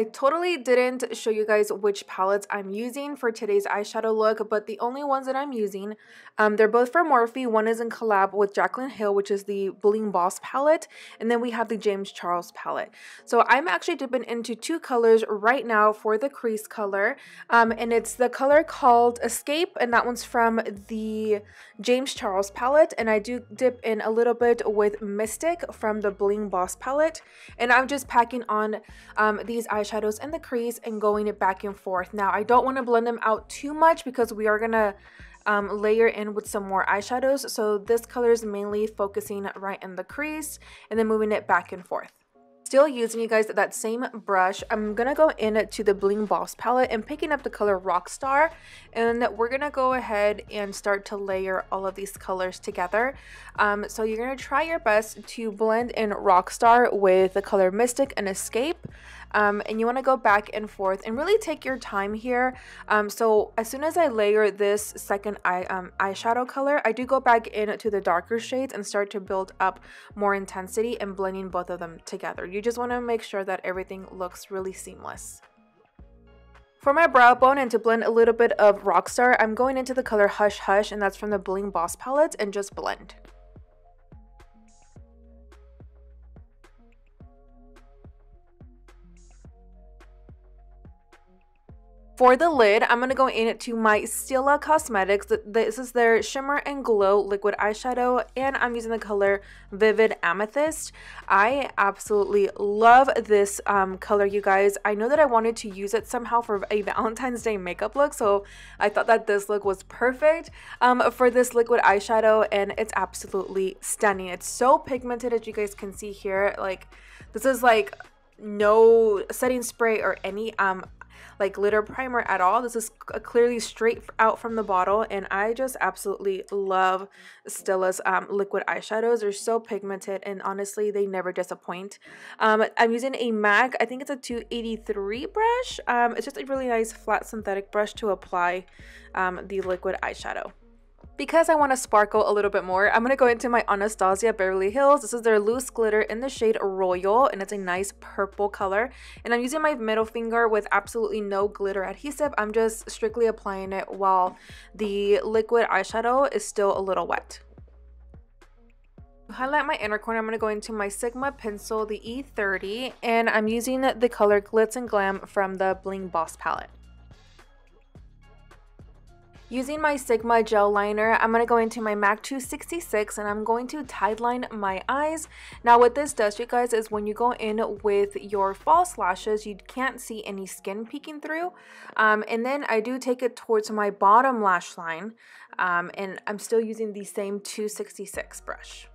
I totally didn't show you guys which palettes I'm using for today's eyeshadow look, but the only ones that I'm using, they're both from MORPHE. One is in collab with JACLYN Hill, which is the Bling Boss palette, and then we have the James Charles palette. So I'm actually dipping into two colors right now for the crease color, and it's the color called Escape, and that one's from the James Charles palette, and I do dip in a little bit with Mystic from the Bling Boss palette, and I'm just packing on these eyeshadows in the crease and going it back and forth. Now I don't want to blend them out too much because we are gonna layer in with some more eyeshadows, so this color is mainly focusing right in the crease and then moving it back and forth. Still using, you guys, that same brush, I'm gonna go into the Bling Boss palette and picking up the color Rockstar, and we're gonna go ahead and start to layer all of these colors together. So you're gonna try your best to blend in Rockstar with the color Mystic and Escape, and you want to go back and forth and really take your time here. So as soon as I layer this second eyeshadow color, I do go back into the darker shades and start to build up more intensity and blending both of them together. You just want to make sure that everything looks really seamless. For my brow bone and to blend a little bit of Rockstar, I'm going into the color Hush Hush, and that's from the Bling Boss palette, and just blend. For the lid, I'm going to go into my STILA Cosmetics. This is their Shimmer and Glow liquid eyeshadow, and I'm using the color Vivid Amethyst. I absolutely love this color, you guys. I know that I wanted to use it somehow for a Valentine's Day makeup look, so I thought that this look was perfect for this liquid eyeshadow, and it's absolutely stunning. It's so pigmented, as you guys can see here. Like, this is like no setting spray or any like glitter primer at all. This is clearly straight out from the bottle, and I just absolutely love Stila's liquid eyeshadows. They're so pigmented, and honestly they never disappoint. I'm using a MAC, I think it's a 283 brush. It's just a really nice flat synthetic brush to apply the liquid eyeshadow. Because I want to sparkle a little bit more, I'm going to go into my Anastasia Beverly Hills. This is their loose glitter in the shade Royal, and it's a nice purple color. And I'm using my middle finger with absolutely no glitter adhesive. I'm just strictly applying it while the liquid eyeshadow is still a little wet. To highlight my inner corner, I'm going to go into my Sigma pencil, the E30, and I'm using the color Glitz and Glam from the Bling Boss palette. Using my Sigma gel liner, I'm going to go into my MAC 266, and I'm going to tideline my eyes. Now what this does, you guys, is when you go in with your false lashes, you can't see any skin peeking through. And then I do take it towards my bottom lash line, and I'm still using the same 266 brush.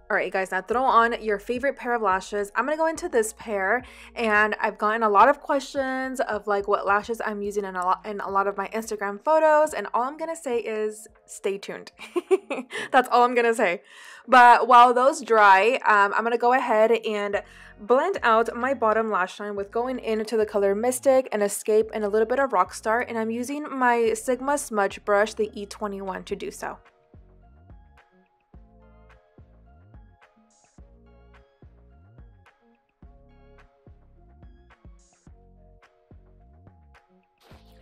Alright guys, now throw on your favorite pair of lashes. I'm going to go into this pair, and I've gotten a lot of questions of like what lashes I'm using in a lot of my Instagram photos, and all I'm going to say is stay tuned. That's all I'm going to say. But while those dry, I'm going to go ahead and blend out my bottom lash line with going into the color Mystic and Escape and a little bit of Rockstar, and I'm using my Sigma smudge brush, the E21, to do so.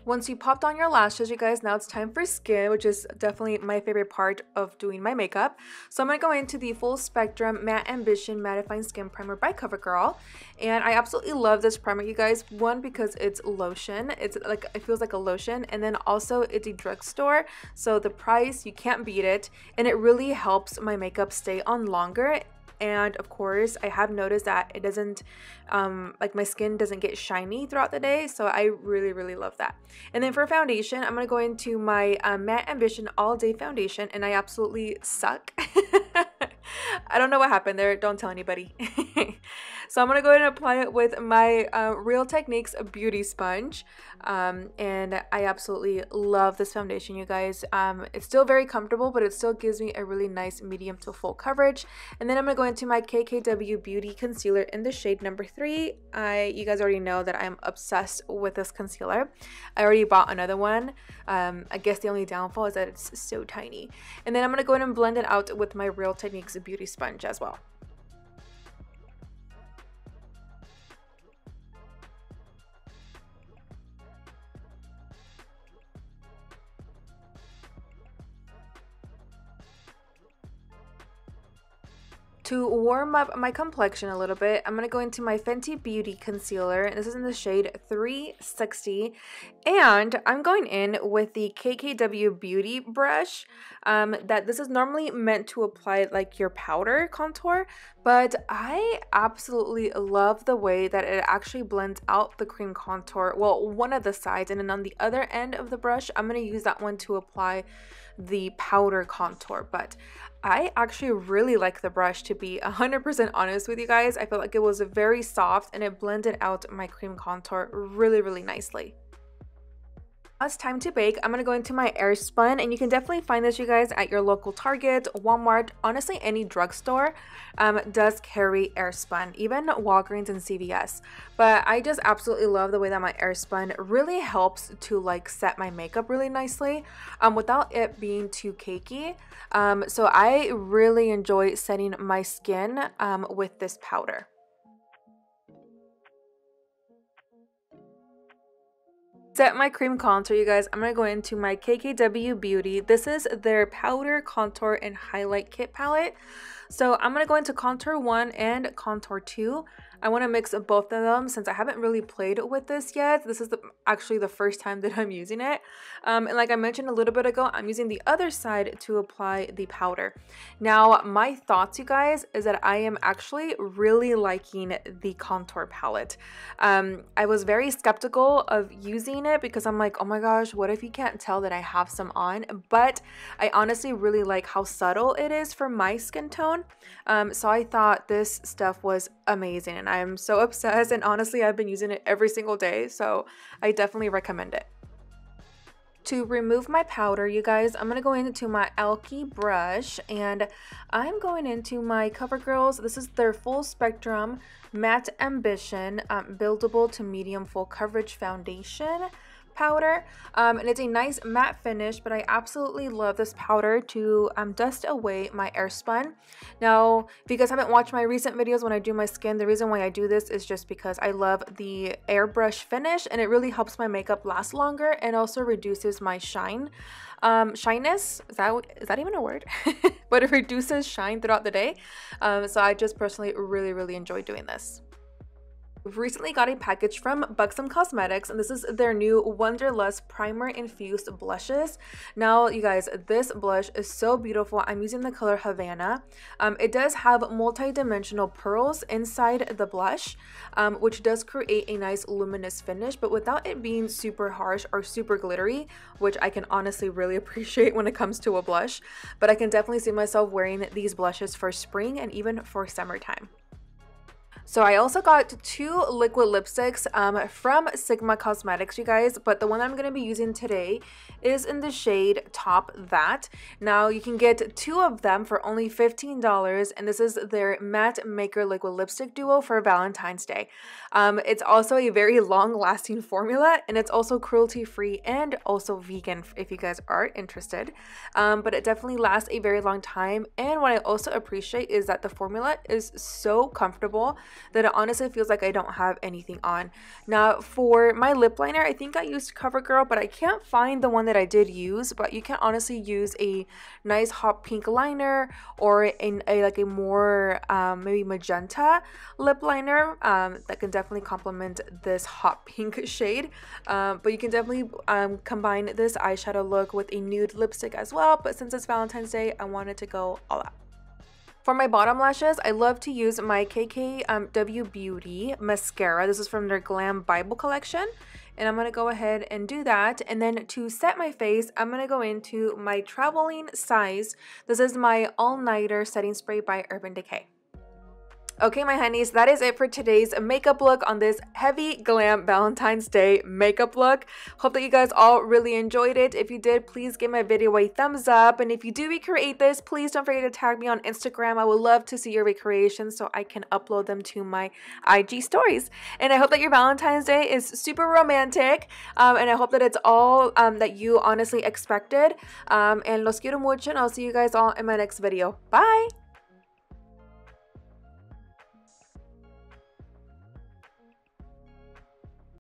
Once you popped on your lashes, you guys, now it's time for skin, which is definitely my favorite part of doing my makeup. So I'm going to go into the Full Spectrum Matte Ambition Mattifying Skin Primer by CoverGirl. And I absolutely love this primer, you guys. One, because it's lotion. It's like, it feels like a lotion. And then also it's a drugstore. So the price, you can't beat it. And it really helps my makeup stay on longer. And of course, I have noticed that it doesn't, like my skin doesn't get shiny throughout the day. So I really love that. And then for foundation, I'm going to go into my Matte Ambition All Day Foundation, and I absolutely suck. I don't know what happened there. Don't tell anybody. So I'm going to go ahead and apply it with my Real Techniques Beauty Sponge. And I absolutely love this foundation, you guys. It's still very comfortable, but it still gives me a really nice medium to full coverage. And then I'm going to go into my KKW Beauty Concealer in the shade number 3. You guys already know that I'm obsessed with this concealer. I already bought another one. I guess the only downfall is that it's so tiny. And then I'm going to go ahead and blend it out with my Real Techniques Beauty Sponge. Sponge, as well. To warm up my complexion a little bit, I'm going to go into my Fenty Beauty concealer, and this is in the shade 360, and I'm going in with the KKW Beauty brush. This is normally meant to apply like your powder contour, but I absolutely love the way that it actually blends out the cream contour, well, one of the sides, and then on the other end of the brush, I'm going to use that one to apply the powder contour. But I actually really like the brush, to be 100% honest with you guys. I felt like it was very soft and it blended out my cream contour really nicely. Now it's time to bake. I'm going to go into my Airspun, and you can definitely find this, you guys, at your local Target, Walmart, honestly any drugstore does carry Airspun, even Walgreens and CVS. But I just absolutely love the way that my Airspun really helps to like set my makeup really nicely without it being too cakey. So I really enjoy setting my skin with this powder. Set my cream contour, you guys. I'm going to go into my KKW Beauty. This is their powder contour and highlight kit palette. So I'm going to go into contour 1 and contour 2. I want to mix both of them since I haven't really played with this yet. This is actually the first time that I'm using it. And like I mentioned a little bit ago, I'm using the other side to apply the powder. Now, my thoughts, you guys, is that I am actually really liking the contour palette. I was very skeptical of using it because I'm like, oh my gosh, what if you can't tell that I have some on? But I honestly really like how subtle it is for my skin tone. So I thought this stuff was amazing, and I'm so obsessed, and honestly I've been using it every single day, so I definitely recommend it. To remove my powder, you guys, I'm going to go into my Alki brush, and I'm going into my CoverGirl's. This is their Full Spectrum Matte Ambition Buildable to Medium Full Coverage Foundation powder, and it's a nice matte finish, but I absolutely love this powder to dust away my Airspun. Now, if you guys haven't watched my recent videos when I do my skin, the reason why I do this is just because I love the airbrush finish, and it really helps my makeup last longer and also reduces my shine. Shyness, is that even a word? But it reduces shine throughout the day. So I just personally really enjoy doing this. Recently got a package from BUXOM Cosmetics, and this is their new Wanderlust Primer Infused Blushes. Now, you guys, this blush is so beautiful. I'm using the color Havana. It does have multi-dimensional pearls inside the blush, which does create a nice luminous finish, but without it being super harsh or super glittery, which I can honestly really appreciate when it comes to a blush. But I can definitely see myself wearing these blushes for spring and even for summertime. So I also got 2 liquid lipsticks from Sigma Cosmetics, you guys, but the one I'm going to be using today is in the shade Top That. Now, you can get 2 of them for only $15, and this is their Matte Maker Liquid Lipstick Duo for Valentine's Day. It's also a very long-lasting formula, and it's also cruelty-free and also vegan if you guys are interested. But it definitely lasts a very long time, and what I also appreciate is that the formula is so comfortable that it honestly feels like I don't have anything on. Now, for my lip liner, I think I used CoverGirl, but I can't find the one that I did use. But you can honestly use a nice hot pink liner or like a more maybe magenta lip liner that can definitely complement this hot pink shade. But you can definitely combine this eyeshadow look with a nude lipstick as well. But since it's Valentine's Day, I wanted to go all out. For my bottom lashes, I love to use my KKW Beauty mascara. This is from their Glam Bible collection. And I'm going to go ahead and do that. And then to set my face, I'm going to go into my Traveling Size. This is my all-nighter setting spray by Urban Decay. Okay, my honeys, that is it for today's makeup look on this heavy glam Valentine's Day makeup look. Hope that you guys all really enjoyed it. If you did, please give my video a thumbs up. And if you do recreate this, please don't forget to tag me on Instagram. I would love to see your recreations so I can upload them to my IG stories. And I hope that your Valentine's Day is super romantic. And I hope that it's all that you honestly expected. And los quiero mucho, and I'll see you guys all in my next video. Bye!